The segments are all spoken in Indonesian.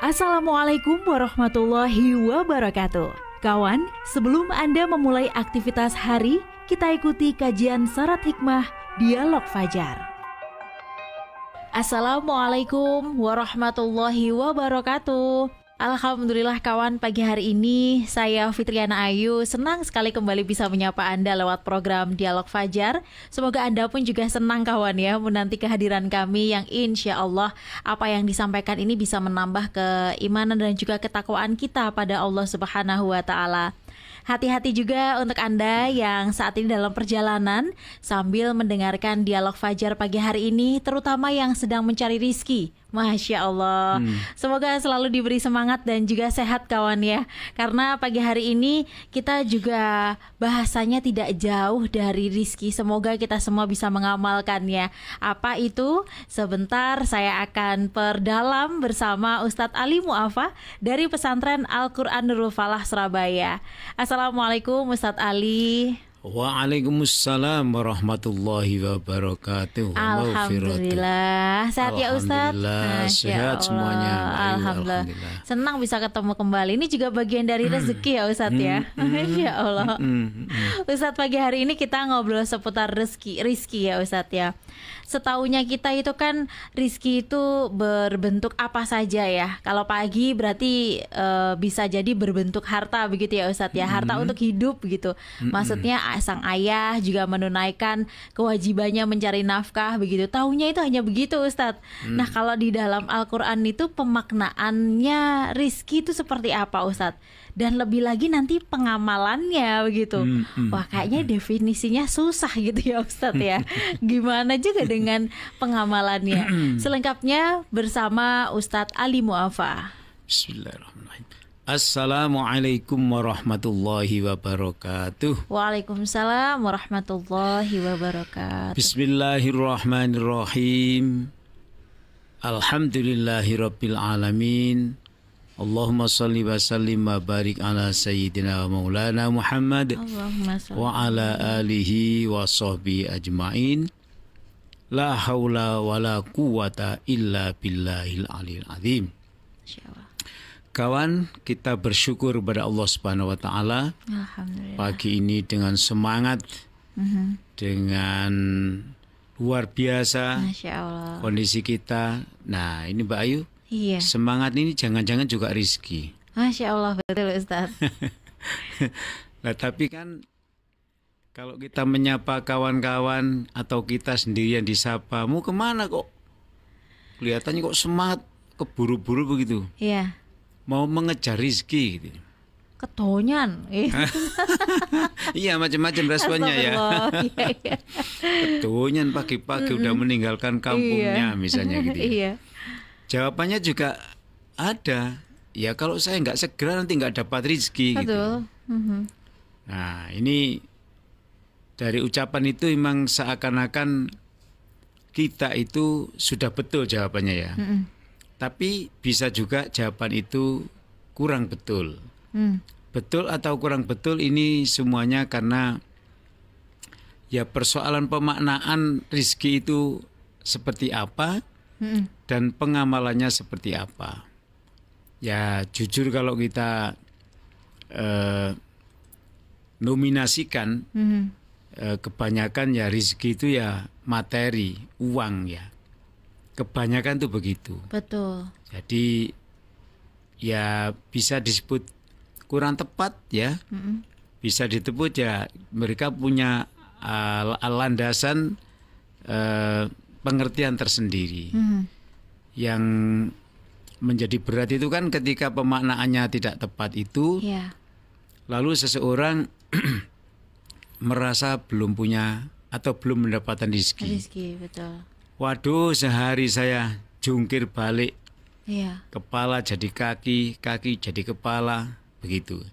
Assalamualaikum warahmatullahi wabarakatuh. Kawan, sebelum Anda memulai aktivitas hari, kita ikuti kajian Syarat Hikmah Dialog Fajar. Assalamualaikum warahmatullahi wabarakatuh. Alhamdulillah kawan, pagi hari ini saya Fitriana Ayu senang sekali kembali bisa menyapa Anda lewat program Dialog Fajar. Semoga Anda pun juga senang kawan ya menanti kehadiran kami yang insya Allah apa yang disampaikan ini bisa menambah keimanan dan juga ketakwaan kita pada Allah Subhanahu wa Ta'ala. Hati-hati juga untuk Anda yang saat ini dalam perjalanan sambil mendengarkan Dialog Fajar pagi hari ini, terutama yang sedang mencari rizki. Masya Allah. Semoga selalu diberi semangat dan juga sehat kawan ya. Karena pagi hari ini kita juga bahasanya tidak jauh dari rizki. Semoga kita semua bisa mengamalkannya. Apa itu? Sebentar saya akan perdalam bersama Ustadz Ali Mu'afa dari Pesantren Al-Quran Nurul Falah Surabaya. Assalamualaikum Ustadz Ali. Waalaikumsalam warahmatullahi wabarakatuh. Alhamdulillah. Sehat ya Ustadz? Alhamdulillah, sehat semuanya. Alhamdulillah. Senang bisa ketemu kembali. Ini juga bagian dari rezeki ya Ustadz ya. Masya Allah. Ustadz, pagi hari ini kita ngobrol seputar rizki ya Ustadz ya. Setahunya kita itu kan rizki itu berbentuk apa saja ya. Kalau pagi berarti bisa jadi berbentuk harta begitu ya Ustadz ya. Harta untuk hidup gitu. Maksudnya sang ayah juga menunaikan kewajibannya mencari nafkah begitu. Tahunya itu hanya begitu Ustadz. Nah kalau di dalam Al-Quran itu pemaknaannya rizki itu seperti apa Ustadz? Dan lebih lagi nanti pengamalannya begitu. Wah kayaknya definisinya susah gitu ya Ustadz ya. Gimana juga dengan pengamalannya? Selengkapnya bersama Ustadz Ali Mu'afa. Bismillahirrahmanirrahim. Assalamualaikum warahmatullahi wabarakatuh. Waalaikumsalam warahmatullahi wabarakatuh. Bismillahirrahmanirrahim. Alhamdulillahirabbil alamin. Allahumma salli wa sallim wa barik ala sayyidina wa maulana Muhammad wa ala alihi wa sahbihi ajma'in. La haula wa la quwata illa billahil aliyil azim. Kawan, kita bersyukur kepada Allah Subhanahu wa Ta'ala pagi ini dengan semangat, dengan luar biasa. Masya Allah. Kondisi kita. Nah ini Mbak Ayu, Iya. semangat ini jangan-jangan juga rizki. Masya Allah, betul Ustaz. Nah tapi kan kalau kita menyapa kawan-kawan atau kita sendirian disapa, mau kemana kok? Kelihatannya kok semangat, keburu-buru begitu. Iya. Mau mengejar rizki gitu. Ketonyan. Iya macam-macam responnya ya. Iya. Ketonyan pagi-pagi udah meninggalkan kampungnya misalnya gitu ya. Iya. Jawabannya juga ada. Ya kalau saya nggak segera nanti nggak dapat rizki gitu. Nah ini dari ucapan itu memang seakan-akan kita itu sudah betul jawabannya ya. Tapi bisa juga jawaban itu kurang betul. Betul atau kurang betul ini semuanya karena ya persoalan pemaknaan rizki itu seperti apa dan pengamalannya seperti apa. Ya jujur kalau kita nominasikan kebanyakan ya rizki itu ya materi, uang ya. Kebanyakan tuh begitu. Betul. Jadi ya bisa disebut kurang tepat ya. Bisa disebut ya mereka punya landasan pengertian tersendiri. Yang menjadi berat itu kan ketika pemaknaannya tidak tepat itu. Lalu seseorang merasa belum punya atau belum mendapatkan rezeki. Betul. Waduh, sehari saya jungkir balik, kepala jadi kaki, kaki jadi kepala, begitu.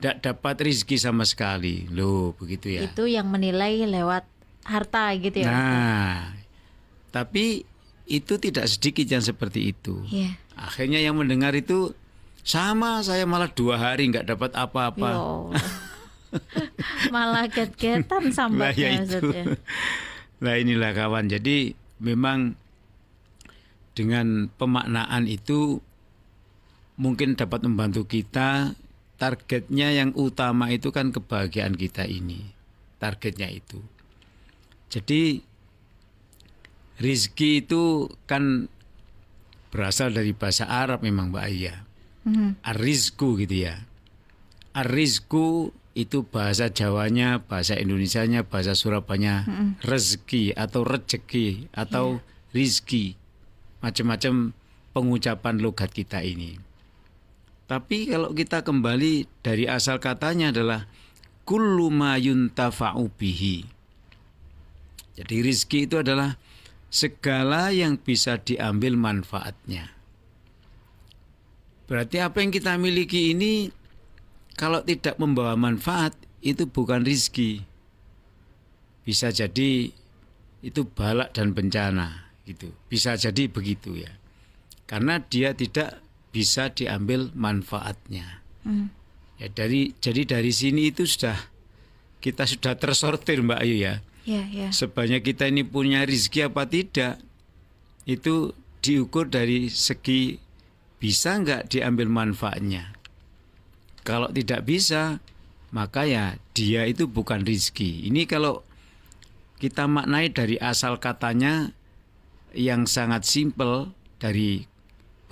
Tidak dapat rezeki sama sekali, loh begitu ya. Itu yang menilai lewat harta gitu ya. Nah, tapi itu tidak sedikit yang seperti itu. Akhirnya yang mendengar itu sama, saya malah 2 hari nggak dapat apa-apa. Malah get-getan sambatnya maksudnya. Nah inilah kawan, jadi memang dengan pemaknaan itu mungkin dapat membantu kita. Targetnya yang utama itu kan kebahagiaan kita ini. Targetnya itu. Jadi rizki itu kan berasal dari bahasa Arab memang Mbak Aya. Ar-rizku gitu ya. Ar-rizku itu bahasa Jawanya, bahasa Indonesianya, bahasa Surabayanya rezeki atau rejeki atau rizki. Macam-macam pengucapan logat kita ini. Tapi kalau kita kembali dari asal katanya adalah kullu ma yuntafa'u bihi. Jadi rizki itu adalah segala yang bisa diambil manfaatnya. Berarti apa yang kita miliki ini kalau tidak membawa manfaat itu bukan rizki. Bisa jadi itu balak dan bencana gitu. Bisa jadi begitu ya. Karena dia tidak bisa diambil manfaatnya. Ya jadi dari sini itu kita sudah tersortir Mbak Ayu ya. Sebanyak kita ini punya rizki apa tidak itu diukur dari segi bisa nggak diambil manfaatnya. Kalau tidak bisa maka ya dia itu bukan rizki. Ini kalau kita maknai dari asal katanya yang sangat simpel dari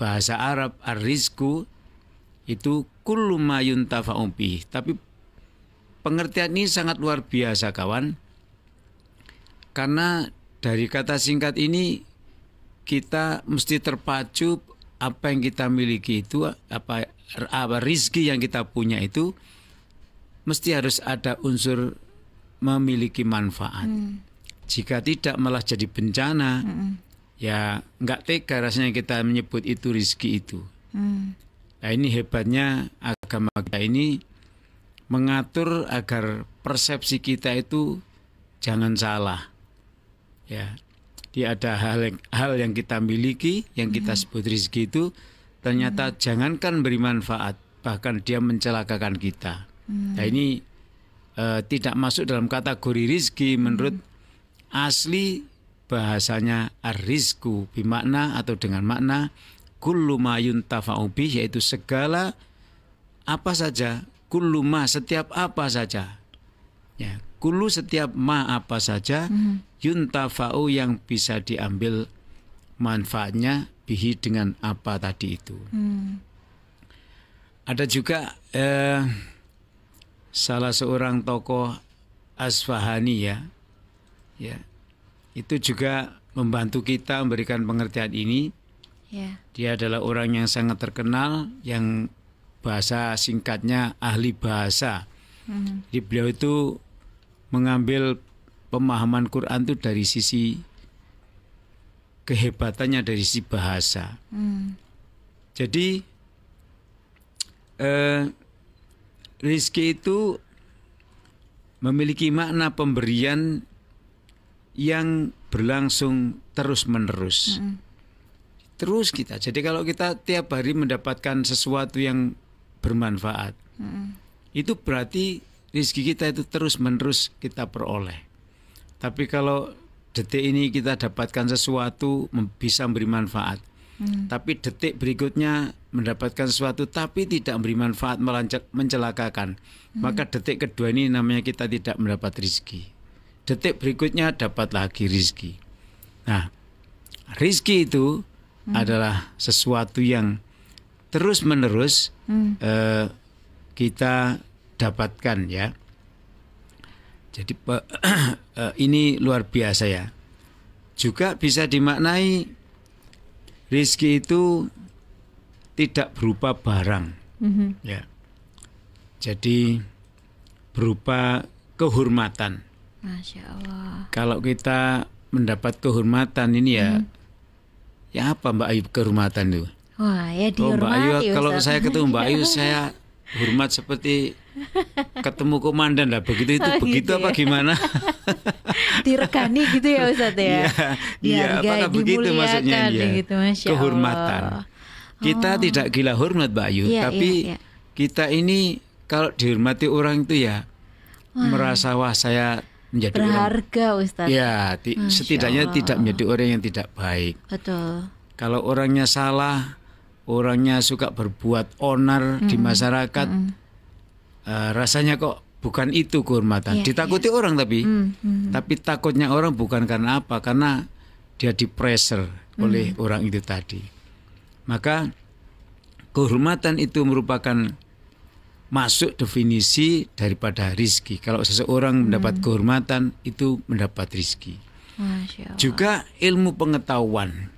bahasa Arab ar-rizku itu kullu ma yuntafa'u bih. Tapi pengertian ini sangat luar biasa kawan. Karena dari kata singkat ini kita mesti terpacu apa yang kita miliki itu apa rizki yang kita punya itu mesti harus ada unsur memiliki manfaat. Jika tidak malah jadi bencana. Ya nggak tega rasanya kita menyebut itu rizki itu. Nah ini hebatnya agama kita ini mengatur agar persepsi kita itu jangan salah. Ya, dia ada hal yang kita miliki, yang kita sebut rizki itu ternyata jangankan beri manfaat, bahkan dia mencelakakan kita. Nah ini tidak masuk dalam kategori rizki menurut asli. Bahasanya ar-rizku bimakna atau dengan makna kullu ma yuntafa'u bih, yaitu segala apa saja, kullu ma setiap apa saja. Ya, kullu setiap ma apa saja yuntafa'u yang bisa diambil manfaatnya bihi dengan apa tadi itu. Ada juga salah seorang tokoh Asfahani ya. Itu juga membantu kita memberikan pengertian ini. Dia adalah orang yang sangat terkenal, yang bahasa singkatnya ahli bahasa. Jadi beliau itu mengambil pemahaman Quran itu dari sisi kehebatannya dari sisi bahasa. Jadi rizki itu memiliki makna pemberian yang berlangsung terus-menerus. Terus kita. Jadi kalau kita tiap hari mendapatkan sesuatu yang bermanfaat, itu berarti rezeki kita itu terus-menerus kita peroleh. Tapi kalau detik ini kita dapatkan sesuatu bisa memberi manfaat, tapi detik berikutnya mendapatkan sesuatu tapi tidak memberi manfaat, malah mencelakakan, maka detik kedua ini namanya kita tidak mendapat rezeki. Detik berikutnya dapat lagi rizki. Nah, rizki itu adalah sesuatu yang terus-menerus kita dapatkan ya. Jadi ini luar biasa ya. Juga bisa dimaknai rizki itu tidak berupa barang, ya. Jadi berupa kehormatan. Masya Allah. Kalau kita mendapat kehormatan ini ya apa Mbak Ayu kehormatan itu? Wah ya dihormati. Mbak Ayu, kalau saya ketemu Mbak Ayu saya hormat seperti ketemu komandan lah. Begitu itu begitu apa gimana? Diregani gitu ya Ustaz ya? Iya, apakah begitu maksudnya ya? Gitu, kehormatan. Kita tidak gila hormat Mbak Ayu, tapi kita ini kalau dihormati orang itu ya merasa wah saya menjadi berharga orang, Ustaz. Ya, setidaknya tidak menjadi orang yang tidak baik. Betul. Kalau orangnya salah, orangnya suka berbuat onar di masyarakat, rasanya kok bukan itu kehormatan. Ditakuti orang tapi takutnya orang bukan karena apa? Karena dia di-pressure oleh orang itu tadi. Maka kehormatan itu merupakan masuk definisi daripada rizki. Kalau seseorang mendapat kehormatan, itu mendapat rizki. Juga ilmu pengetahuan.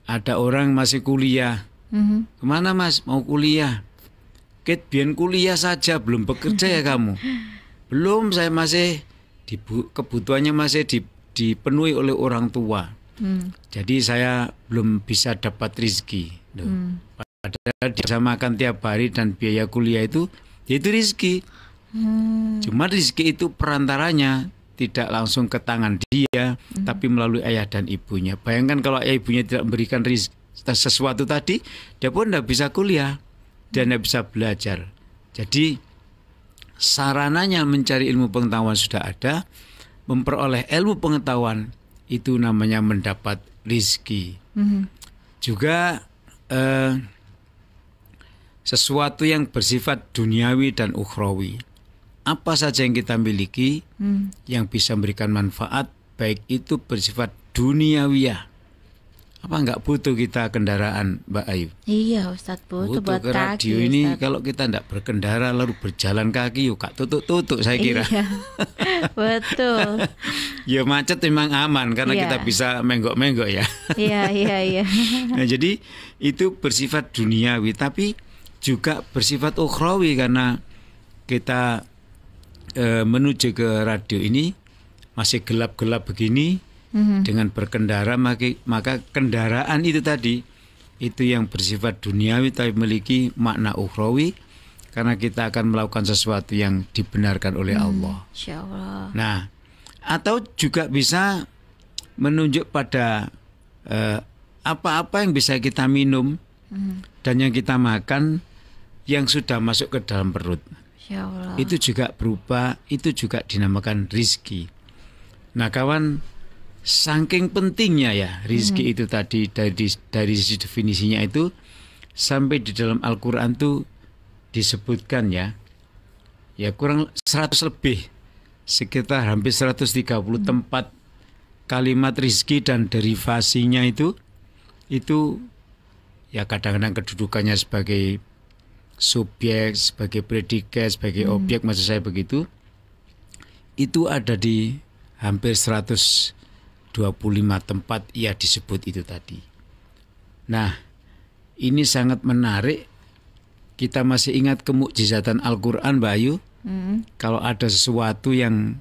Ada orang masih kuliah. Kemana mas? Mau kuliah. Biar kuliah saja, belum bekerja ya kamu. Belum, saya masih kebutuhannya masih dipenuhi oleh orang tua. Jadi saya belum bisa dapat rizki. Padahal dia bisa makan tiap hari dan biaya kuliah itu rizki. Cuma rizki itu perantaranya tidak langsung ke tangan dia, tapi melalui ayah dan ibunya. Bayangkan kalau ayah ibunya tidak memberikan rizki, sesuatu tadi, dia pun tidak bisa kuliah dan tidak bisa belajar. Jadi sarananya mencari ilmu pengetahuan sudah ada, memperoleh ilmu pengetahuan itu namanya mendapat rizki. Juga sesuatu yang bersifat duniawi dan ukhrawi. Apa saja yang kita miliki yang bisa memberikan manfaat, baik itu bersifat duniawiyah. Apa enggak butuh kita kendaraan, Mbak Ayu? Iya Ustadz, butuh buat ke kaki. Radio ini Ustadz. Kalau kita enggak berkendara lalu berjalan kaki, yuk kak tutuk-tutuk saya kira. Iya, betul. Ya macet memang aman karena kita bisa menggok-menggok ya. Iya. Nah, jadi itu bersifat duniawi, tapi juga bersifat ukhrawi karena kita menuju ke radio ini masih gelap-gelap begini, dengan berkendara, maka kendaraan itu tadi itu yang bersifat duniawi tapi memiliki makna ukhrawi karena kita akan melakukan sesuatu yang dibenarkan oleh Allah. Insyaallah. Nah, atau juga bisa menunjuk pada apa-apa yang bisa kita minum dan yang kita makan yang sudah masuk ke dalam perut. Itu juga itu juga dinamakan rizki. Nah kawan, saking pentingnya ya rizki itu tadi dari sisi definisinya itu sampai di dalam Al-Quran tuh disebutkan ya kurang 100 lebih, sekitar hampir 130 tempat kalimat rizki dan derivasinya itu ya kadang-kadang kedudukannya sebagai subjek, sebagai predikat, sebagai objek, maksud saya begitu, itu ada di hampir 125 tempat ia disebut itu tadi. Nah, ini sangat menarik. Kita masih ingat kemukjizatan Al-Quran, Mbak Ayu? Kalau ada sesuatu yang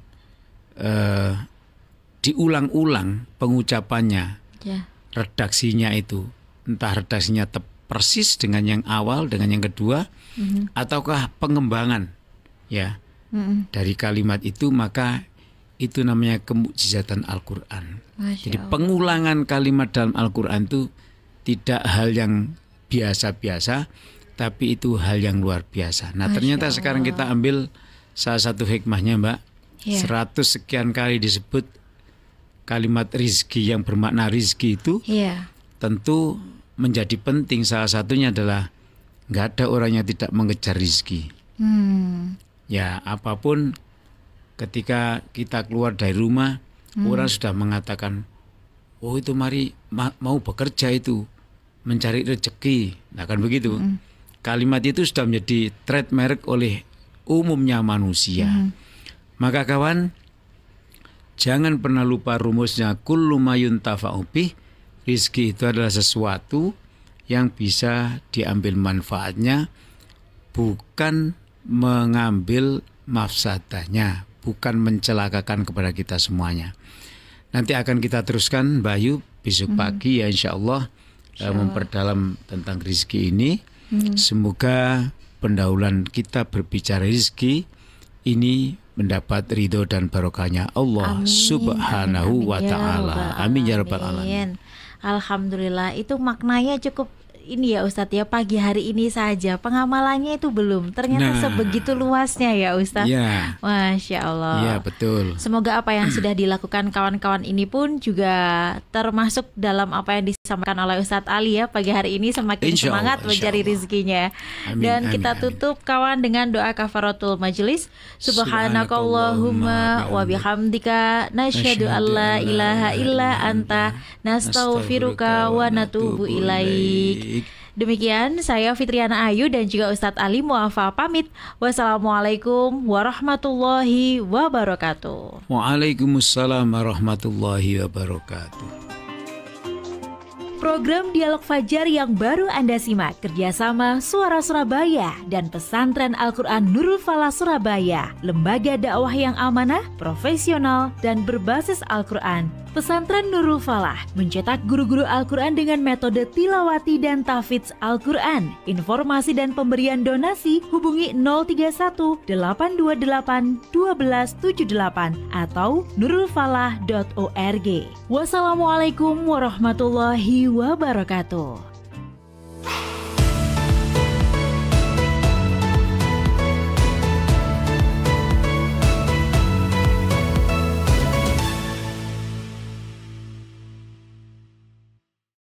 diulang-ulang pengucapannya, redaksinya itu, entah redaksinya persis dengan yang awal, dengan yang kedua, ataukah pengembangan ya dari kalimat itu, maka itu namanya kemukjizatan Al-Quran. Jadi pengulangan kalimat dalam Al-Quran itu tidak hal yang biasa-biasa, tapi itu hal yang luar biasa. Nah ternyata sekarang kita ambil salah satu hikmahnya, Mbak. 100 sekian kali disebut kalimat rizki yang bermakna rizki itu, tentu menjadi penting. Salah satunya adalah nggak ada orang yang tidak mengejar rizki. Ya apapun, ketika kita keluar dari rumah, orang sudah mengatakan, oh itu mari mau bekerja itu, mencari rezeki. Nah kan begitu. Kalimat itu sudah menjadi trademark oleh umumnya manusia. Maka kawan, jangan pernah lupa rumusnya, kullu ma yuntafa'u bih. Rizki itu adalah sesuatu yang bisa diambil manfaatnya, bukan mengambil mafsadahnya, bukan mencelakakan kepada kita semuanya. Nanti akan kita teruskan, Mbak Ayu, besok pagi ya insya Allah, memperdalam tentang rizki ini. Semoga pendahuluan kita berbicara rizki ini mendapat ridho dan barokahnya Allah subhanahu wa ta'ala. Amin ya rabbal alamin. Alhamdulillah, itu maknanya cukup ini ya Ustadz ya, pagi hari ini saja pengamalannya itu belum, ternyata sebegitu luasnya ya Ustadz. Masya Allah. Iya betul. Semoga apa yang sudah dilakukan kawan-kawan ini pun juga termasuk dalam apa yang disampaikan oleh Ustadz Ali ya pagi hari ini, semakin semangat mencari rezekinya. Dan kita tutup kawan dengan doa kafaratul majelis. Subhanakallahumma wa bihamdika nasyhadu alla ilaha illa anta nastaghfiruka wa natubu ilaik. Demikian saya Fitriana Ayu dan juga Ustadz Ali Muafa pamit. Wassalamualaikum warahmatullahi wabarakatuh. Waalaikumsalam warahmatullahi wabarakatuh. Program Dialog Fajar yang baru Anda simak kerjasama Suara Surabaya dan Pesantren Al-Quran Nurul Falah Surabaya, lembaga dakwah yang amanah, profesional, dan berbasis Al-Quran. Pesantren Nurul Falah mencetak guru-guru Al-Quran dengan metode tilawati dan tahfidz Al-Quran. Informasi dan pemberian donasi hubungi 031 828 1278 atau nurulfalah.org. Wassalamualaikum warahmatullahi wabarakatuh.